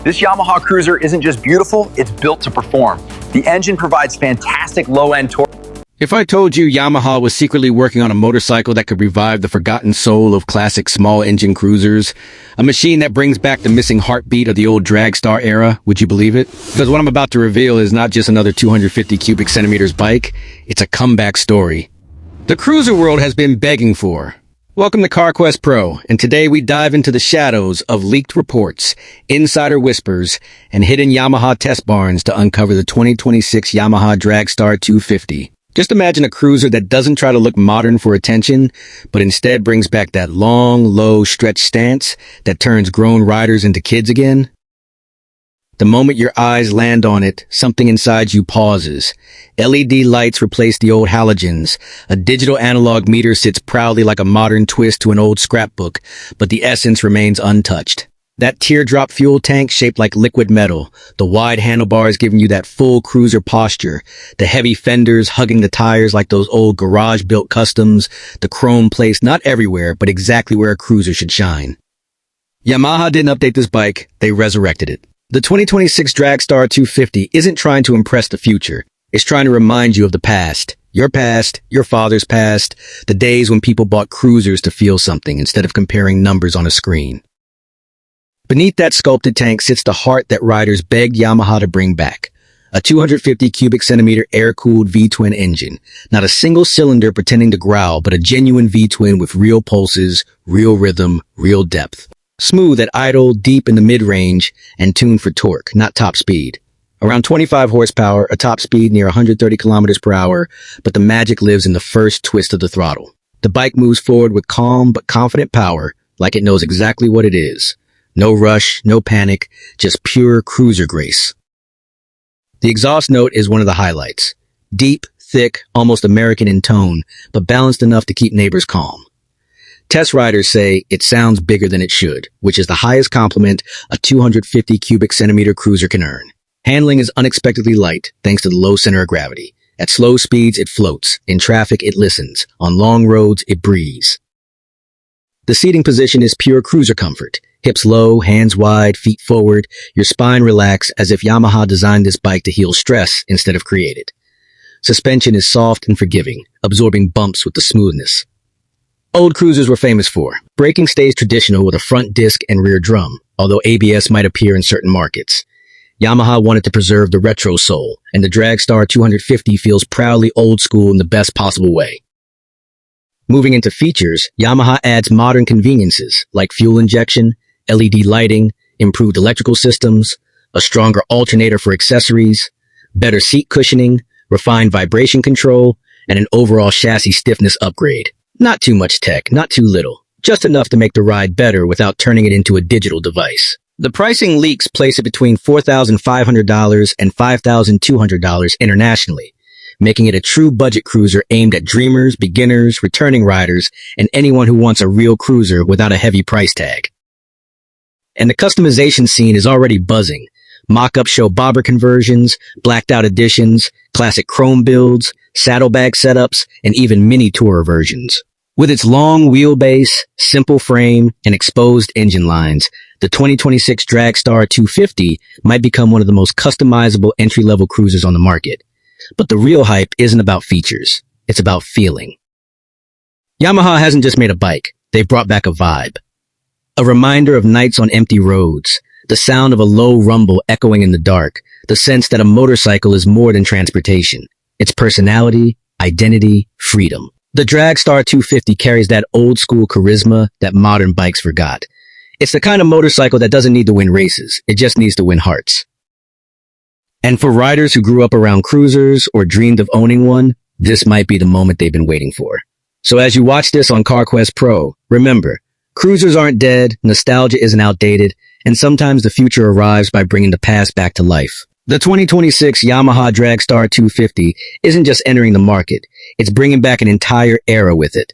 This Yamaha Cruiser isn't just beautiful, it's built to perform. The engine provides fantastic low-end torque. If I told you Yamaha was secretly working on a motorcycle that could revive the forgotten soul of classic small-engine cruisers, a machine that brings back the missing heartbeat of the old Drag Star era, would you believe it? Because what I'm about to reveal is not just another 250 cubic centimeters bike, it's a comeback story. The cruiser world has been begging for. Welcome to CarQuest Pro, and today we dive into the shadows of leaked reports, insider whispers, and hidden Yamaha test barns to uncover the 2026 Yamaha Drag Star 250. Just imagine a cruiser that doesn't try to look modern for attention, but instead brings back that long, low, stretched stance that turns grown riders into kids again. The moment your eyes land on it, something inside you pauses. LED lights replace the old halogens. A digital analog meter sits proudly like a modern twist to an old scrapbook, but the essence remains untouched. That teardrop fuel tank shaped like liquid metal, the wide handlebars giving you that full cruiser posture, the heavy fenders hugging the tires like those old garage-built customs, the chrome placed not everywhere, but exactly where a cruiser should shine. Yamaha didn't update this bike, they resurrected it. The 2026 Drag Star 250 isn't trying to impress the future. It's trying to remind you of the past, your father's past, the days when people bought cruisers to feel something instead of comparing numbers on a screen. Beneath that sculpted tank sits the heart that riders begged Yamaha to bring back. A 250 cubic centimeter air-cooled V-twin engine. Not a single cylinder pretending to growl, but a genuine V-twin with real pulses, real rhythm, real depth. Smooth at idle, deep in the mid-range, and tuned for torque, not top speed. Around 25 horsepower, a top speed near 130 kilometers per hour, but the magic lives in the first twist of the throttle. The bike moves forward with calm but confident power, like it knows exactly what it is. No rush, no panic, just pure cruiser grace. The exhaust note is one of the highlights. Deep, thick, almost American in tone, but balanced enough to keep neighbors calm. Test riders say it sounds bigger than it should, which is the highest compliment a 250 cubic centimeter cruiser can earn. Handling is unexpectedly light thanks to the low center of gravity. At slow speeds, it floats. In traffic, it listens. On long roads, it breathes. The seating position is pure cruiser comfort. Hips low, hands wide, feet forward, your spine relaxed as if Yamaha designed this bike to heal stress instead of create it. Suspension is soft and forgiving, absorbing bumps with the smoothness. Old cruisers were famous for. Braking stays traditional with a front disc and rear drum, although ABS might appear in certain markets. Yamaha wanted to preserve the retro soul, and the Drag Star 250 feels proudly old school in the best possible way. Moving into features, Yamaha adds modern conveniences like fuel injection, LED lighting, improved electrical systems, a stronger alternator for accessories, better seat cushioning, refined vibration control, and an overall chassis stiffness upgrade. Not too much tech, not too little, just enough to make the ride better without turning it into a digital device. The pricing leaks place it between $4,500 and $5,200 internationally, making it a true budget cruiser aimed at dreamers, beginners, returning riders, and anyone who wants a real cruiser without a heavy price tag. And the customization scene is already buzzing. Mock-ups show bobber conversions, blacked-out editions, classic chrome builds, saddlebag setups, and even mini tourer versions. With its long wheelbase, simple frame, and exposed engine lines, the 2026 Drag Star 250 might become one of the most customizable entry-level cruisers on the market. But the real hype isn't about features. It's about feeling. Yamaha hasn't just made a bike. They've brought back a vibe. A reminder of nights on empty roads, the sound of a low rumble echoing in the dark, the sense that a motorcycle is more than transportation. It's personality, identity, freedom. The Drag Star 250 carries that old-school charisma that modern bikes forgot. It's the kind of motorcycle that doesn't need to win races. It just needs to win hearts. And for riders who grew up around cruisers or dreamed of owning one, this might be the moment they've been waiting for. So as you watch this on CarQuest Pro, remember, cruisers aren't dead, nostalgia isn't outdated, and sometimes the future arrives by bringing the past back to life. The 2026 Yamaha Drag Star 250 isn't just entering the market, it's bringing back an entire era with it.